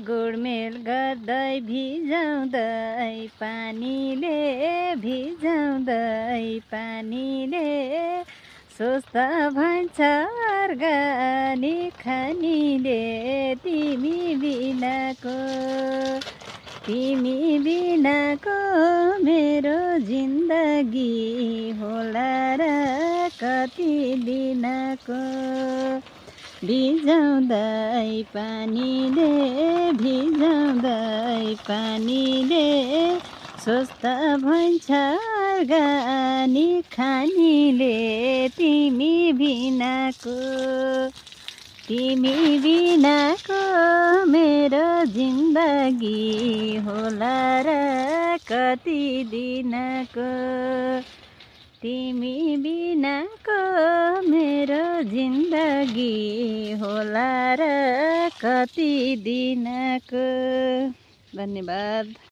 गोडमेल गर्दै भिजाउँदै पानीले भिजाउँदै पानीले स्वस्थ भन्छ अर्गानिक खानीले तिमी बिनाको मेरो जिन्दगी होला र कति दिनको भिजाउँदै पानीले स्वस्थ भन्छ अर्गानिक खानीले तिमी बिनाको मेरो जिन्दगी होला र कति दिनको तिमी बिनाको मेरो जिन्दगी होला र कति दिनको। धन्यवाद।